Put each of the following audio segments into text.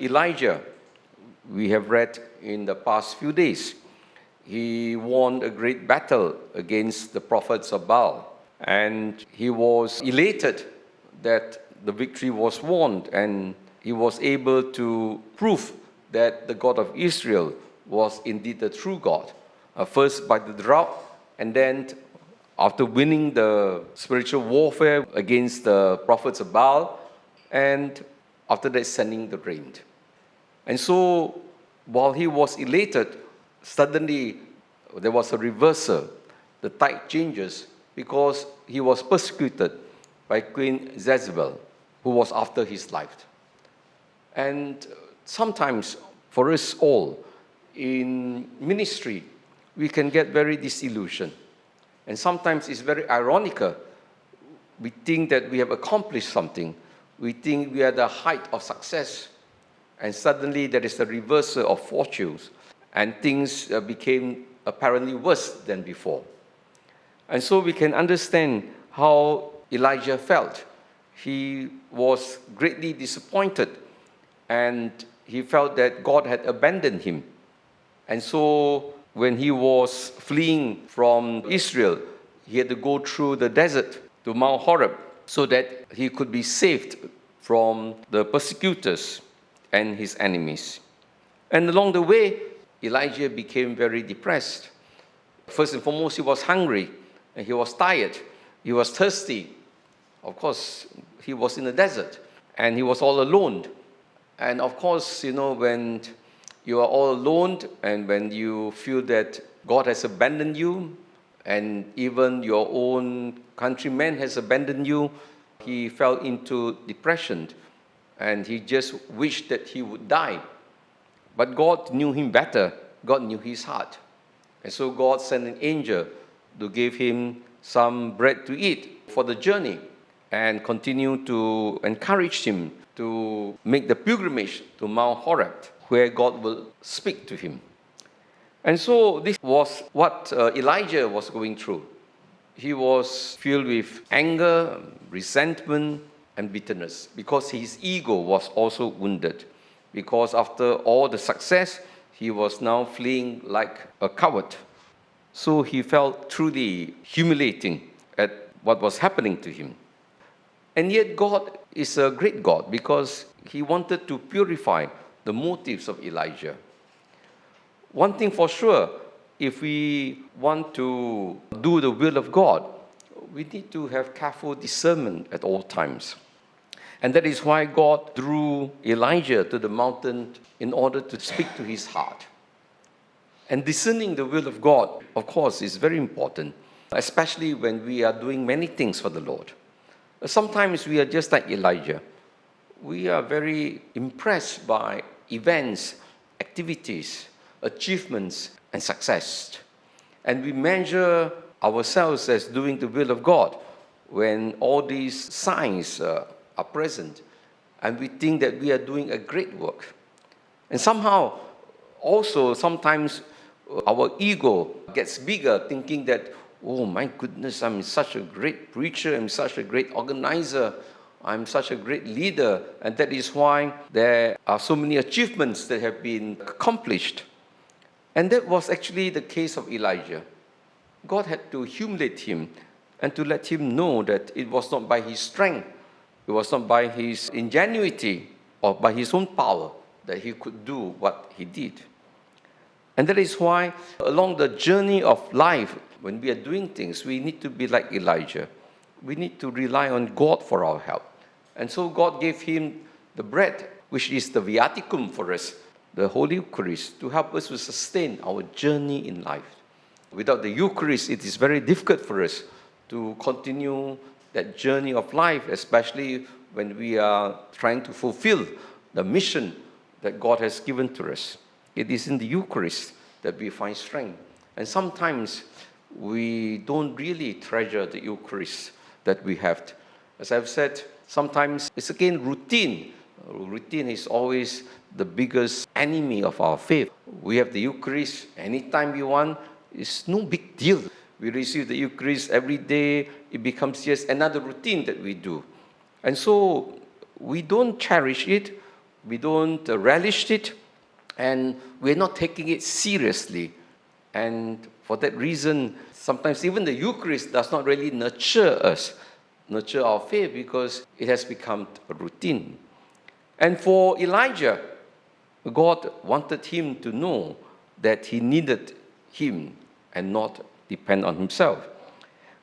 Elijah, we have read in the past few days, he won a great battle against the prophets of Baal. And he was elated that the victory was won, and he was able to prove that the God of Israel was indeed the true God. First by the drought, and then after winning the spiritual warfare against the prophets of Baal, and after that sending the rain. And so while he was elated, suddenly there was a reversal. The tide changes because he was persecuted by Queen Jezebel, who was after his life. And sometimes for us all in ministry, we can get very disillusioned. And sometimes it's very ironical. We think that we have accomplished something. We think we are the height of success. And suddenly there is a reversal of fortunes, and things became apparently worse than before. And so we can understand how Elijah felt. He was greatly disappointed, and he felt that God had abandoned him. And so when he was fleeing from Israel, he had to go through the desert to Mount Horeb so that he could be saved from the persecutors and his enemies. And along the way, Elijah became very depressed. First and foremost, he was hungry, and he was tired, he was thirsty. Of course, he was in the desert, and he was all alone. And of course, when you are all alone, and when you feel that God has abandoned you, and even your own countryman has abandoned you, he fell into depression, and he just wished that he would die. But God knew him better. God knew his heart. And so God sent an angel to give him some bread to eat for the journey, and continue to encourage him to make the pilgrimage to Mount Horeb, where God will speak to him. And so this was what Elijah was going through. He was filled with anger, resentment, and bitterness, because his ego was also wounded. Because after all the success, he was now fleeing like a coward. So he felt truly humiliating at what was happening to him. And yet God is a great God, because he wanted to purify the motives of Elijah. One thing for sure, if we want to do the will of God, we need to have careful discernment at all times. And that is why God drew Elijah to the mountain in order to speak to his heart. And discerning the will of God, of course, is very important, especially when we are doing many things for the Lord. Sometimes we are just like Elijah. We are very impressed by events, activities, achievements, and success. And we measure ourselves as doing the will of God when all these signs are present, and we think that we are doing a great work. And somehow, also, sometimes our ego gets bigger, thinking that, oh my goodness, I'm such a great preacher, I'm such a great organizer, I'm such a great leader, and that is why there are so many achievements that have been accomplished. And that was actually the case of Elijah. God had to humiliate him and to let him know that it was not by his strength, it was not by his ingenuity or by his own power that he could do what he did. And that is why along the journey of life, when we are doing things, we need to be like Elijah. We need to rely on God for our help. And so God gave him the bread, which is the viaticum for us, the Holy Eucharist, to help us to sustain our journey in life. Without the Eucharist, it is very difficult for us to continue that journey of life, especially when we are trying to fulfill the mission that God has given to us. It is in the Eucharist that we find strength. And sometimes we don't really treasure the Eucharist that we have. As I've said, sometimes it's again routine. Routine is always the biggest enemy of our faith. We have the Eucharist anytime we want. It's no big deal. We receive the Eucharist every day. It becomes just another routine that we do. And so we don't cherish it. we don't relish it, and we're not taking it seriously. And for that reason, sometimes even the Eucharist does not really nurture us, nurture our faith, because it has become a routine. And for Elijah, God wanted him to know that he needed him and not depend on himself.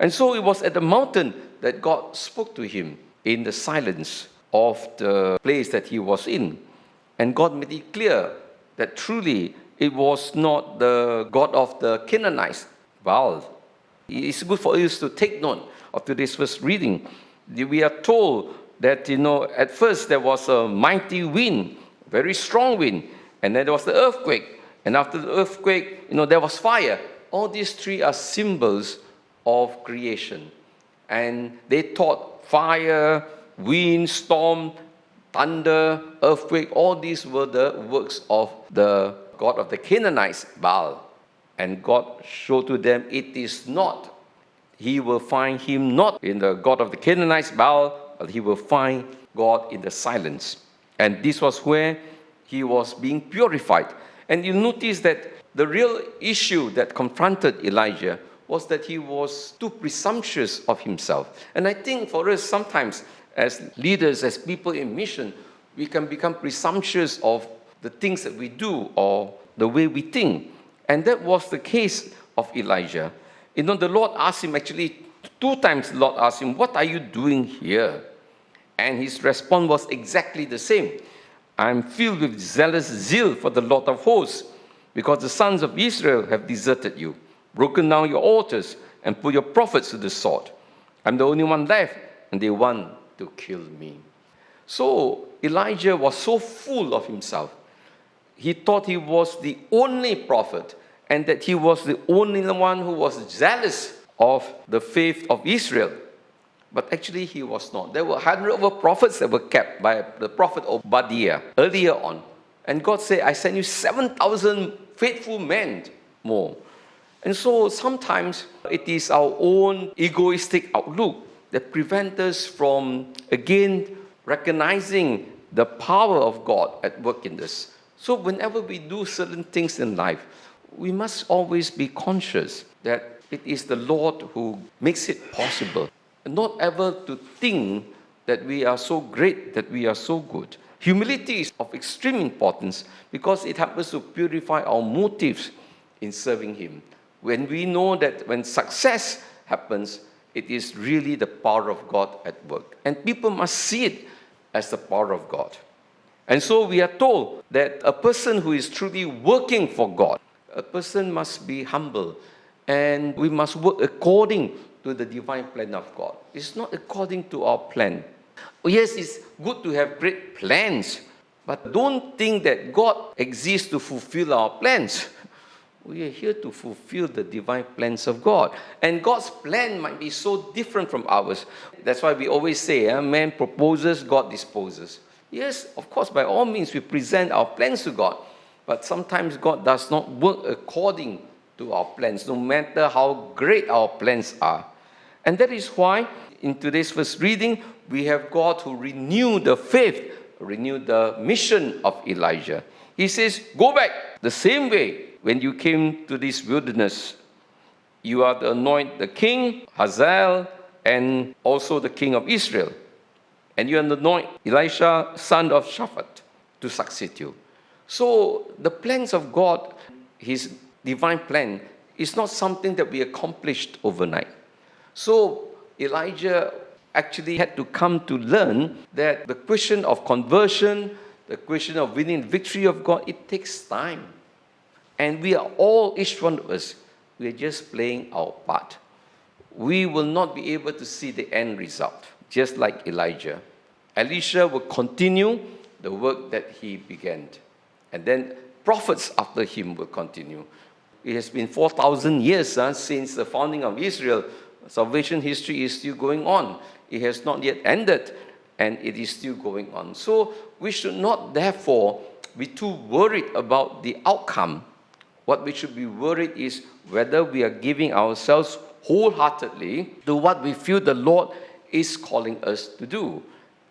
And so it was at the mountain that God spoke to him in the silence of the place that he was in. And God made it clear that truly it was not the God of the Canaanites, Baal. It's good for us to take note of today's first reading. We are told that, at first there was a mighty wind, very strong wind, and then there was the earthquake. And after the earthquake, there was fire. All these three are symbols of creation. And they taught fire, wind, storm, thunder, earthquake, all these were the works of the God of the Canaanites, Baal. And God showed to them it is not. He will find him not in the God of the Canaanites, Baal, but he will find God in the silence. And this was where he was being purified. And you notice that the real issue that confronted Elijah was that he was too presumptuous of himself. And I think for us sometimes, as leaders, as people in mission, we can become presumptuous of the things that we do or the way we think. And that was the case of Elijah. The Lord asked him, actually, 2 times the Lord asked him, "What are you doing here?" And his response was exactly the same. "I'm filled with zealous zeal for the Lord of hosts, because the sons of Israel have deserted you, broken down your altars, and put your prophets to the sword. I'm the only one left, and they want to kill me." So Elijah was so full of himself. He thought he was the only prophet, and that he was the only one who was zealous of the faith of Israel. But actually he was not. There were hundreds of prophets that were kept by the prophet Obadiah earlier on. And God said, "I send you 7,000 faithful men more." And so sometimes it is our own egoistic outlook that prevents us from, again, recognizing the power of God at work in this. So whenever we do certain things in life, we must always be conscious that it is the Lord who makes it possible. And not ever to think that we are so great, that we are so good. Humility is of extreme importance because it helps us to purify our motives in serving Him. When we know that when success happens, it is really the power of God at work. And people must see it as the power of God. And so we are told that a person who is truly working for God, a person must be humble, and we must work according to the divine plan of God. It's not according to our plan. Yes, it's good to have great plans, but don't think that God exists to fulfill our plans. We are here to fulfill the divine plans of God. And God's plan might be so different from ours. That's why we always say, man proposes, God disposes. Yes, of course, by all means, we present our plans to God. But sometimes God does not work according to our plans, no matter how great our plans are. And that is why, in today's first reading, we have God who renewed the faith, renewed the mission of Elijah. He says, go back the same way when you came to this wilderness. You are to anoint the king, Hazael, and also the king of Israel. And you are to anoint Elisha, son of Shaphat, to succeed you. So the plans of God, His divine plan, is not something that we accomplished overnight. So Elijah actually had to come to learn that the question of conversion, the question of winning the victory of God, it takes time. And we are all, each one of us, we are just playing our part. We will not be able to see the end result, just like Elijah. Elisha will continue the work that he began. And then prophets after him will continue. It has been 4,000 years since the founding of Israel. Salvation history is still going on. It has not yet ended, and it is still going on. So we should not, therefore, be too worried about the outcome. What we should be worried is whether we are giving ourselves wholeheartedly to what we feel the Lord is calling us to do.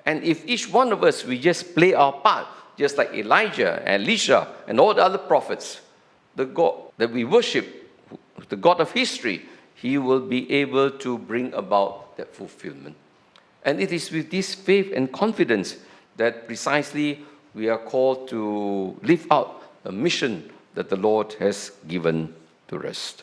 And if each one of us, we just play our part, just like Elijah, Elisha, and all the other prophets, the God that we worship, the God of history, he will be able to bring about that fulfillment. And it is with this faith and confidence that precisely we are called to live out the mission that the Lord has given to us.